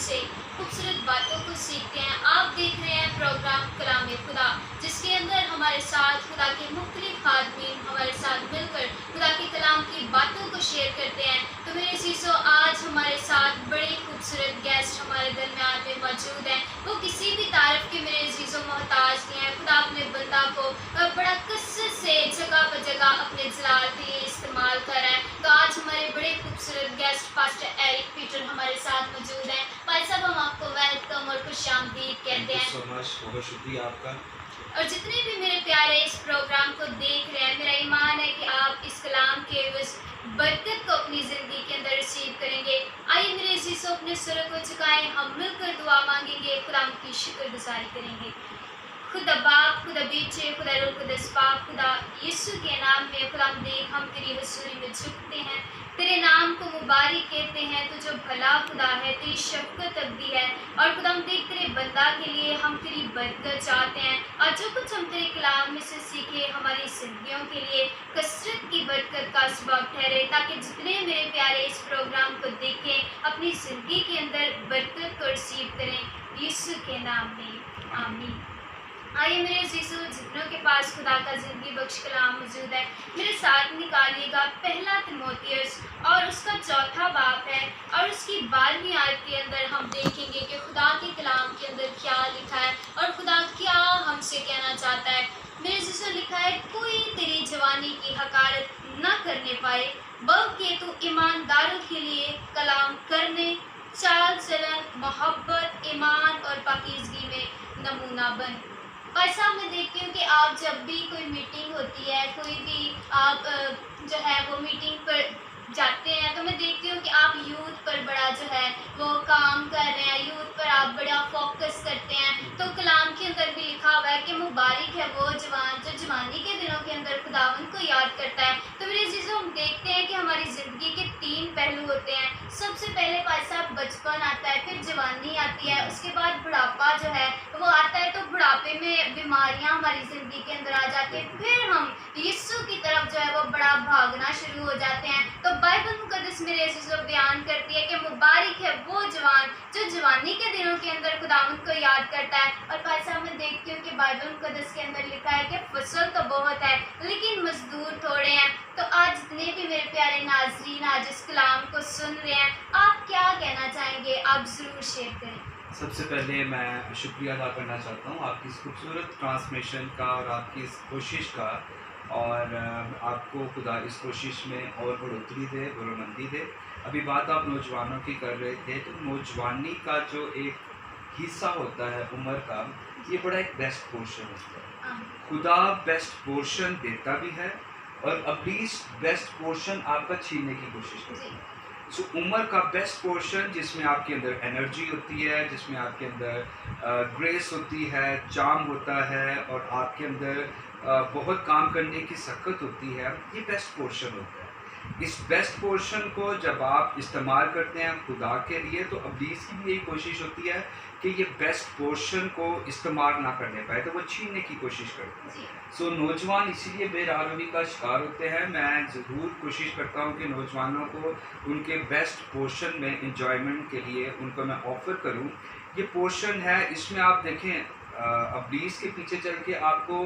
से खूबसूरत बातों को सीखते हैं। आप देख रहे हैं प्रोग्राम कलाम खुदा, जिसके अंदर हमारे साथ खुदा के मुख्तलिफ खादमीन हमारे साथ मिलकर खुदा के कलाम की बातों को शेयर करते हैं। तो मेरे अज़ीज़ों, आज हमारे साथ बड़े खूबसूरत गेस्ट हमारे दरमियान में मौजूद हैं। वो किसी भी तारीफ के मेरे अज़ीज़ों मोहताज नहीं है। खुदा अपने बंदा को बड़ा कसरत से जगह पर जगह अपने जलाल के लिए इस्तेमाल कर रहा है। तो आज हमारे बड़े खूबसूरत गेस्ट पास्टर एरिक पीटर हमारे साथ मौजूद हैं। भाई साहब, हम आपको वेलकम और खुशामदीद कहते हैं। सो मच, बहुत शुक्रिया आपका। और जितने भी मेरे प्यारे इस प्रोग्राम को देख रहे हैं, मेरा ईमान है कि आप इस कलाम के उस बरकत को अपनी ज़िंदगी के अंदर रिसीव करेंगे। आइए मेरे अज़ीज़ों, अपने सर को झुकाएं, हम मिलकर दुआ मांगेंगे, खुदा की शुक्रगुजारी करेंगे। खुदा बाप, खुदा बेटे, खुदा रूह कुद्दस पाक, खुदा यीशु के नाम में खुदा देख हम तेरी हुज़ूरी में झुकते हैं, तेरे नाम को मुबारक कहते हैं। तो जो भला खुदा है, तेरी शफ़क़त अबदी है। और खुदा हम देख तेरे बंदा के लिए हम तेरी बरकत चाहते हैं। और जो कुछ हम तेरे कलाम में से सीखे, हमारी ज़िंदगियों के लिए कसरत की बरकत का सबब ठहरे, ताकि जितने मेरे प्यारे इस प्रोग्राम को देखें अपनी ज़िंदगी के अंदर बरकत को रिसीव करें, यीशु के नाम में आमीन। आइए मेरे अज़ीज़ों, जितनों के पास खुदा का ज़िंदगी बख्श कलाम मौजूद है, मेरे साथ निकालिएगा पहला तिमोथियस और उसका चौथा बाब है। और उसकी 12वीं आयत के अंदर हम देखेंगे कि खुदा के कलाम के अंदर क्या लिखा है और खुदा क्या हमसे कहना चाहता है। मेरे अज़ीज़ों, लिखा है, कोई तेरी जवानी की हकारत न करने पाए, बल्कि तू ईमानदारों के लिए कलाम करने, चाल चलन, मोहब्बत, ईमान और पाकीज़गी में नमूना बन। भाई साहब, मैं देखती हूँ कि आप जब भी कोई मीटिंग होती है, कोई भी आप जो है वो मीटिंग पर जाते हैं, तो मैं देखती हूँ कि आप यूथ पर बड़ा जो है वो काम कर रहे हैं, यूथ पर आप बड़ा फोकस करते हैं। तो कलाम के अंदर भी लिखा हुआ है कि मुबारक है वो जवान जो जवानी के दिनों के अंदर खुदावंद को याद करता है। तो मेरे चीज़ों, हम देखते हैं कि हमारी ज़िंदगी के 3 पहलू होते हैं। सबसे पहले भाई साहब बचपन आता है, फिर जवानी आती है, उसके बाद बुढ़ापा जो है वो आता है। तो बुढ़ापे में बीमारियां हमारी ज़िंदगी के अंदर आ जाती हैं, फिर हम यीशु की तरफ जो है वो बड़ा भागना शुरू हो जाते हैं। तो बाइबल मुकद्दस मेरे अज़ीज़ों बयान करती है कि मुबारक है वो जवान जो जवानी के दिनों के अंदर खुदावंद को याद करता है। और भाई साहब, मैं देखती हूँ कि बाइबल मुकद्दस के अंदर लिखा है कि फसल तो बहुत है लेकिन मजदूर थोड़े हैं। तो आज जितने भी मेरे प्यारे नाज़रीन आज इस कलाम को सुन रहे हैं, आप क्या कहना चाहेंगे? आप ज़रूर शेयर करें। सबसे पहले मैं शुक्रिया अदा करना चाहता हूँ आपकी इस खूबसूरत ट्रांसमिशन का और आपकी इस कोशिश का। और आपको खुदा इस कोशिश में और बढ़ोतरी दे, बड़ोमंदी दे। अभी बात आप नौजवानों की कर रहे थे, तो नौजवानी का जो एक हिस्सा होता है उम्र का, ये बड़ा एक बेस्ट पोर्शन होता है। खुदा बेस्ट पोर्शन देता भी है और एटलीस्ट बेस्ट पोर्शन आपका छीनने की कोशिश करता है। सो उम्र का बेस्ट पोर्शन जिसमें आपके अंदर एनर्जी होती है, जिसमें आपके अंदर ग्रेस होती है, चार्म होता है और आपके अंदर बहुत काम करने की सकत होती है, ये बेस्ट पोर्शन होता है। इस बेस्ट पोर्शन को जब आप इस्तेमाल करते हैं खुदा के लिए, तो अब्लीस की भी यही कोशिश होती है कि ये बेस्ट पोर्शन को इस्तेमाल ना करने पाए, तो वो छीनने की कोशिश करते हैं। सो नौजवान इसीलिए बेरारवी का शिकार होते हैं। मैं ज़रूर कोशिश करता हूँ कि नौजवानों को उनके बेस्ट पोर्शन में इंजॉयमेंट के लिए उनको मैं ऑफ़र करूँ। ये पोर्शन है, इसमें आप देखें अब्लीस के पीछे चल के आपको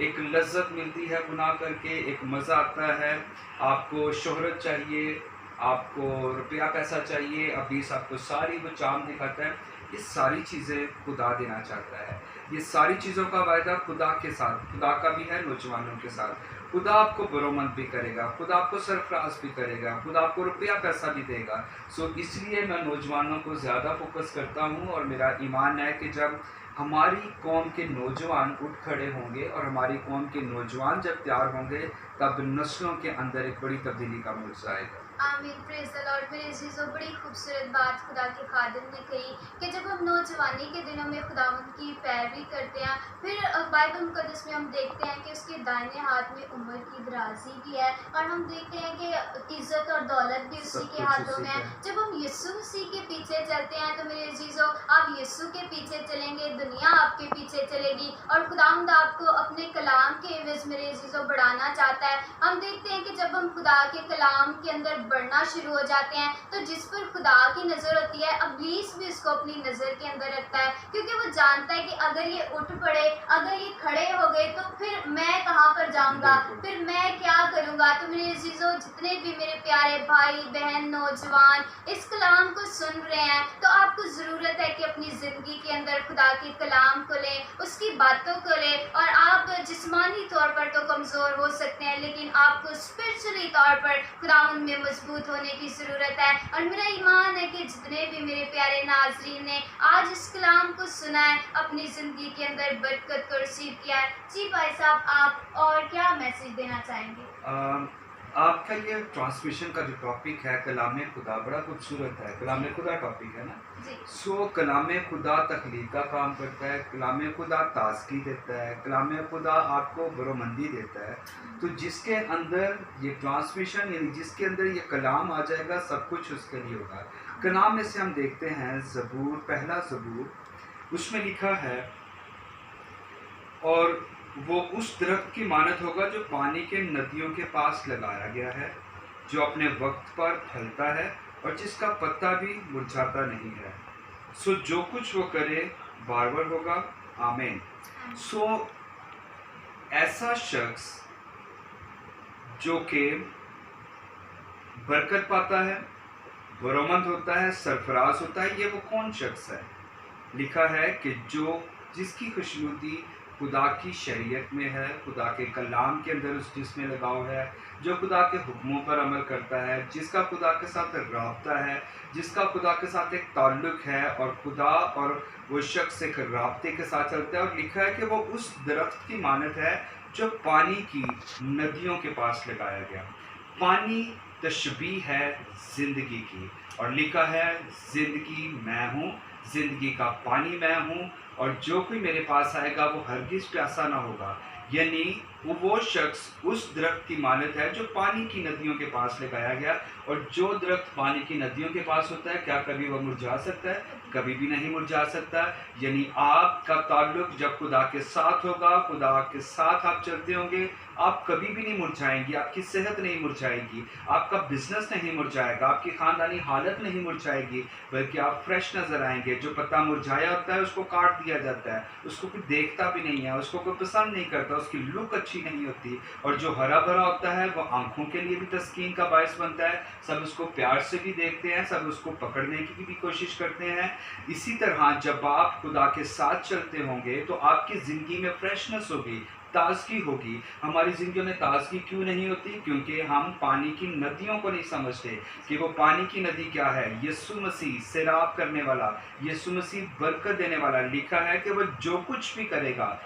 एक लज्जत मिलती है गुनाह करके, एक मज़ा आता है। आपको शोहरत चाहिए, आपको रुपया पैसा चाहिए, अब्लीस आपको सारी वो चाम दिखाता है। ये सारी चीज़ें खुदा देना चाहता है। ये सारी चीज़ों का वायदा खुदा के साथ, खुदा का भी है नौजवानों के साथ। खुदा आपको बरोमंद भी करेगा, खुदा आपको सरफराज भी करेगा, खुदा आपको रुपया पैसा भी देगा। सो इसलिए मैं नौजवानों को ज़्यादा फोकस करता हूँ और मेरा ईमान है कि जब हमारी कौम के नौजवान उठ खड़े होंगे और हमारी कौम के नौजवान जब तैयार होंगे, तब नस्लों के अंदर एक बड़ी तब्दीली का मोर्चा आएगा। आमीन, प्रेज़ द लॉर्ड। मेरे अज़ीज़ों, बड़ी खूबसूरत बात खुदा के खादिम ने कही कि जब हम नौजवानी के दिनों में खुदावंद की पैरवी करते हैं, फिर बाइबल मुकद्दस में हम देखते हैं कि उसके दाहिने हाथ में उम्र की दराजी भी है, और हम देखते हैं कि इज्जत और दौलत भी उसी सब के कुछ हाथों उसी में का है। है। जब हम यीशु मसीह के पीछे चलते हैं तो मेरे अजीजों, आप यीशु के पीछे चलेंगे, दुनिया आपके पीछे चलेगी, और खुदावंद आपको अपने कलाम के एवज मेरे अजीजों बढ़ाना चाहता है। हम देखते हैं कि जब हम खुदा के कलाम के अंदर बढ़ना शुरू हो जाते हैं तो जिस पर खुदा की नज़र होती है, इब्लीस भी उसको अपनी नज़र के अंदर रखता है, क्योंकि वो जानता है कि अगर ये उठ पड़े, अगर ये खड़े हो गए तो फिर मैं कहाँ पर जाऊंगा, बिल्कुल। फिर मैं क्या करूंगा। तो मेरे अजीजों, जितने भी मेरे प्यारे भाई बहन नौजवान इस कलाम को सुन रहे हैं, तो आपको ज़रूरत है कि अपनी ज़िंदगी के अंदर खुदा के कलाम को लें, उसकी बातों को लें। और आप जिस्मानी तौर पर तो कमज़ोर हो सकते हैं, लेकिन आपको स्पिरिचुअली तौर पर खुदावंद में मजबूत होने की ज़रूरत है। और मेरा ईमान है कि जितने भी मेरे प्यारे नाज़रीन ने आज इस कलाम को सुना है, अपनी ज़िंदगी के अंदर बरकत को रिसीव किया है। जी भाई साहब, आप और क्या मैसेज देना चाहेंगे? आपका ये ट्रांसमिशन का जो टॉपिक है कलाम खुदा, बड़ा खूबसूरत है। कलाम खुदा टॉपिक है ना। जी सो कलाम खुदा तख्लीक का काम करता है, कलाम खुदा ताज़गी देता है, कलाम खुदा आपको बरोमंदी देता है। तो जिसके अंदर ये ट्रांसमिशन, यानी जिसके अंदर ये कलाम आ जाएगा, सब कुछ उसके लिए होगा। कलाम में से हम देखते हैं ज़बूर, पहला ज़बूर, उसमें लिखा है, और वो उस दरख्त की मानत होगा जो पानी के नदियों के पास लगाया गया है, जो अपने वक्त पर फलता है और जिसका पत्ता भी मुरझाता नहीं है। सो जो कुछ वो करे बारबर होगा। आमीन। सो ऐसा शख्स जो कि बरकत पाता है, बरोमंद होता है, सरफराज होता है, ये वो कौन शख्स है? लिखा है कि जिसकी खुशनुदी खुदा की शरीयत में है, खुदा के कलाम के अंदर उस जिसमें लगाव है, जो खुदा के हुक्मों पर अमल करता है, जिसका खुदा के साथ राब्ता है, जिसका खुदा के साथ एक ताल्लुक है, और खुदा और वो शख्स एक राब्ते के साथ चलता है। और लिखा है कि वो उस दरख्त की मानत है जो पानी की नदियों के पास लगाया गया। पानी तशबीह है ज़िंदगी की, और लिखा है ज़िंदगी मैं हूँ, ज़िंदगी का पानी मैं हूँ, और जो कोई मेरे पास आएगा वो हरगिज़ प्यासा ना होगा। यानी वो शख्स उस दरख्त की मानत है जो पानी की नदियों के पास लगाया गया। और जो दरख्त पानी की नदियों के पास होता है, क्या कभी वह मुरझा सकता है? कभी भी नहीं मुरझा सकता। यानी आपका ताल्लुक जब खुदा के साथ होगा, खुदा के साथ आप चलते होंगे, आप कभी भी नहीं मुरझाएंगे, आपकी सेहत नहीं मुरझाएगी, आपका बिजनेस नहीं मुरझाएगा, आपकी ख़ानदानी हालत नहीं मुरझाएगी, बल्कि आप फ्रेश नज़र आएंगे। जो पत्ता मुरझाया होता है उसको काट दिया जाता है, उसको कोई देखता भी नहीं है, उसको कोई पसंद नहीं करता, उसकी लुक अच्छी नहीं होती। और जो हरा भरा होता है वो आंखों के लिए भी तस्कीन का बायस बनता है, सब उसको प्यार से भी देखते हैं, सब उसको पकड़ने की भी कोशिश करते हैं। इसी तरह जब आप खुदा के साथ चलते होंगे तो आपकी ज़िंदगी में फ्रेशनेस होगी, ताज़गी होगी। हमारी ज़िंदगी में ताज़गी क्यों नहीं होती? क्योंकि हम पानी की नदियों को नहीं समझते कि वो पानी की नदी क्या है। यीशु मसीह सैराब करने वाला, यीशु मसीह बरकत देने वाला। लिखा है कि वो जो कुछ भी करेगा,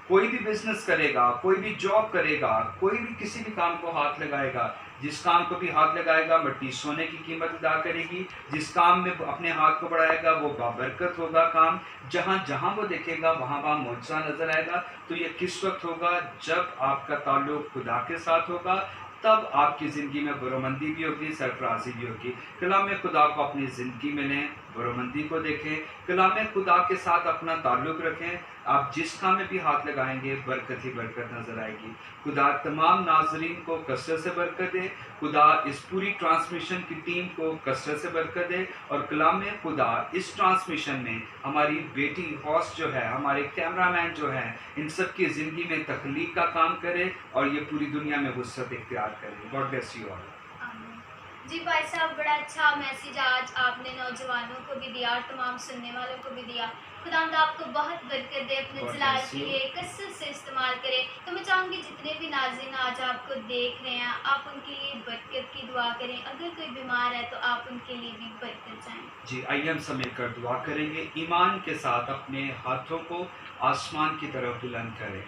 कोई भी बिजनेस करेगा, कोई भी जॉब करेगा, कोई भी किसी भी काम को हाथ लगाएगा, जिस काम को भी हाथ लगाएगा मिट्टी सोने की कीमत अदा करेगी। जिस काम में अपने हाथ को बढ़ाएगा वो बाबरकत होगा काम। जहाँ जहाँ वो देखेगा वहाँ वहाँ मुआवजा नजर आएगा। तो ये किस वक्त होगा? जब आपका ताल्लुक खुदा के साथ होगा, तब आपकी ज़िंदगी में बरोमंदी भी होगी, सरफराजी भी होगी। कलाम खुदा को अपनी ज़िंदगी में लें, बरोमंदी को देखें, कलाम खुदा के साथ अपना ताल्लुक़ रखें। आप जिस काम में भी हाथ लगाएंगे बरकत ही बरकत नज़र आएगी। खुदा तमाम नाजरीन को कसरत से बरकत दे, खुदा इस पूरी ट्रांसमिशन की टीम को कसरत से बरकत दे, और कलाम खुदा इस ट्रांसमिशन में हमारी बेटी हॉस्ट जो है, हमारे कैमरामैन जो हैं, इन सब की ज़िंदगी में तख्लीक का काम करे और ये पूरी दुनिया में वुसअत इख्तियार करे। God bless you all. जी भाई साहब, बड़ा अच्छा मैसेज आज आपने नौजवानों को भी दिया और तमाम सुनने वालों को भी दिया। खुदावंद आपको बहुत बरकत दे, अपने God जलाल bless के you. लिए कसरत से इस्तेमाल करें। तो मैं चाहूँगी जितने भी नाज़रीन आज आपको देख रहे हैं, आप उनके लिए बरकत की दुआ करें। अगर कोई बीमार है तो आप उनके लिए भी बरकत चाहें। जी, आइए हम सब मिलकर दुआ करेंगे। ईमान के साथ अपने हाथों को आसमान की तरफ बुलंद करें।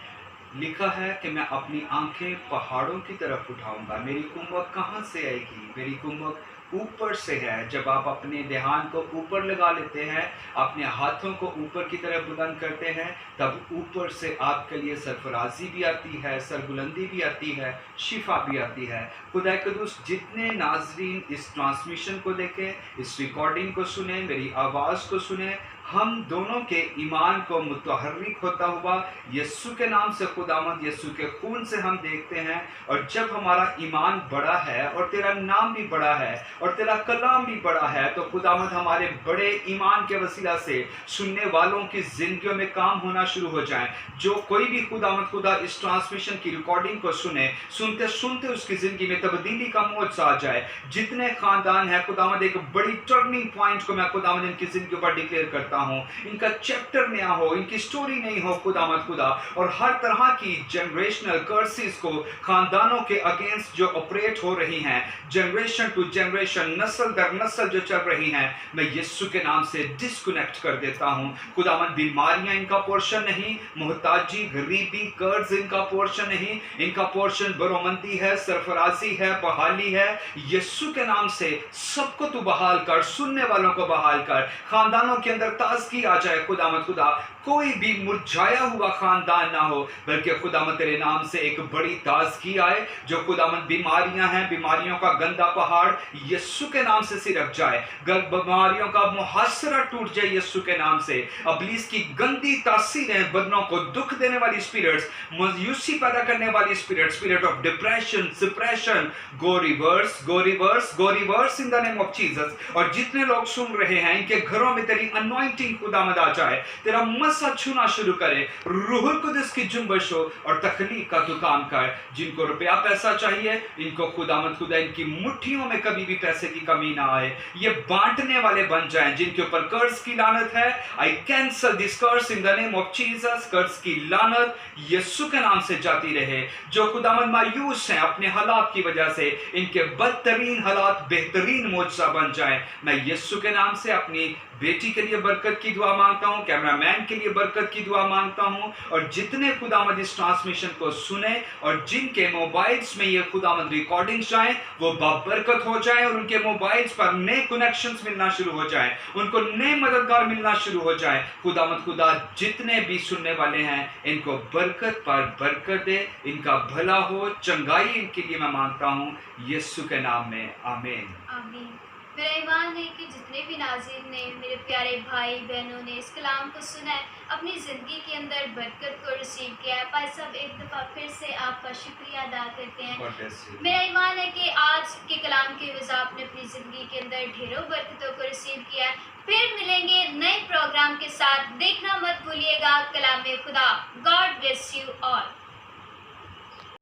लिखा है कि मैं अपनी आंखें पहाड़ों की तरफ उठाऊंगा, मेरी कुंभक कहाँ से आएगी? मेरी कुंभक اوپر سے ہے. جب آپ اپنے دھیان کو اوپر لگا لیتے ہیں، اپنے ہاتھوں کو اوپر کی طرف بلند کرتے ہیں، تب اوپر سے آپ کے لیے سرفرازی بھی آتی ہے، سربلندی بھی آتی ہے، شفا بھی آتی ہے. خدا قدوس جتنے ناظرین اس ٹرانسمیشن کو دیکھیں، اس ریکارڈنگ کو سنیں، میری آواز کو سنیں، ہم دونوں کے ایمان کو متحرک ہوتا ہوا یسوع کے نام سے، خداوند یسوع کے خون سے ہم دیکھتے ہیں. اور جب ہمارا ایمان بڑا ہے اور تیرا نام بھی بڑا ہے اور تیرا کلام بھی بڑا ہے، تو خداوند ہمارے بڑے ایمان کے وسیلہ سے سننے والوں کی زندگیوں میں کام ہونا شروع ہو جائیں. جو کوئی بھی خداوند خدا اس ٹرانسمیشن کی ریکارڈنگ کو سنے، سنتے سنتے اس کی زندگی میں تبدیلی کا معجزہ آ جائے. جتنے خاندان ہیں خداوند، ایک بڑی ٹرننگ پوائنٹ کو میں خداوند ان کی زندگی پر ڈکلیئر کرتا ہوں. ان کا چیپٹر نیا ہو، ان کی سٹوری نہیں ہو خداوند خدا، اور ہر طرح کی جنریشنل کرسز کو خاندانوں کے اگینسٹ جو آپریٹ ہو رہی ہیں، جنریشن ٹو جنریشن، نسل در نسل جو چل رہی ہیں، میں یسوع کے نام سے ڈسکنیکٹ کر دیتا ہوں. خداوند بیماریاں ان کا پورشن نہیں، محتاجی، غریبی، قرض ان کا پورشن نہیں. ان کا پورشن برومندی ہے، سرفرازی ہے، بحالی ہے. یسوع کے نام سے سب کو تو بحال کر، سننے والوں کو بحال کر، خاندانوں کے اندر تازگی آ جائے خداوند خدا. کوئی بھی مرجھایا ہوا خاندان نہ ہو، بلکہ خداوند تیرے نام سے ایک بڑی تازگی آئے. جو خداوند بیماریاں ہیں، بیماریوں کا گندا پہاڑ یسوع کے نام سے سرک جائے. بیماریوں کا محاصرہ ٹوٹ جائے یسوع کے نام سے. ابلیس کی گندی تاثیریں، بدنوں کو دکھ دینے والی اسپرٹس، مایوسی پیدا کرنے والی spirit of depression, suppression, go reverse, go reverse, go reverse in the name of Jesus. اور جتنے لوگ سن رہے ہیں، ان کے گھروں میں تیری انوائنٹنگ خداوند آ جائے، تیرا مسا چھونا شروع کرے. روح القدس کی جنبش ہو اور تخلیق کا تو کام کر. جن کو روپیہ پیسہ چاہیے، ان کو خداوند خدا ان کی مٹھیوں میں کبھی بھی پیسے کی کمی نہ آئے. یہ بانٹنے والے بن جائیں. جن کے اوپر قرض کی لعنت ہے، I cancel this curse in the name of Jesus. قرض کی لعنت یسوع کے نام سے جاتی رہے. جو خداوند مایوس ہیں اپنے حالات کی وجہ سے، ان کے بدترین حالات بہترین معجزہ بن جائیں. میں یسوع کے نام سے اپنی بیٹی کے لیے برکت کی دعا مانگتا ہوں، کیمرہ مین کے لیے برکت کی دعا مانگتا ہوں، اور جتنے خداوند اس ٹرانسمیشن کو سنیں اور جن کے موبائلز میں یہ خداوند ریکارڈنگ جائیں، وہ بابرکت ہو جائیں، اور ان کے موبائلز پر نئے کنیکشنز ملنا شروع ہو جائیں، ان کو نئے مددگار ملنا شروع ہو جائیں. خداوند خدا جتنے بھی سننے والے ہیں، ان کو برکت پر برکت دے، ان کا بھلا ہو، چنگائی ان کے لیے میں مانگتا ہوں یسوع کے نام میں، آمین. آمین. میرا ایمان ہے کہ جتنے بھی ناظرین نے، میرے پیارے بھائی بہنوں نے اس کلام کو سنا ہے، اپنی زندگی کے اندر برکت کو ریسیو کیا ہے. بھائی صاحب، ایک دفعہ پھر سے آپ کا شکریہ ادا کرتے ہیں. God bless you. میرا ایمان ہے کہ آج کے کلام کی وجہ آپ نے اپنی زندگی کے اندر ڈھیروں برکتوں کو ریسیو کیا ہے. پھر ملیں گے نئے پروگرام کے ساتھ. دیکھنا مت بھولیے گا کلام خدا. God bless you all.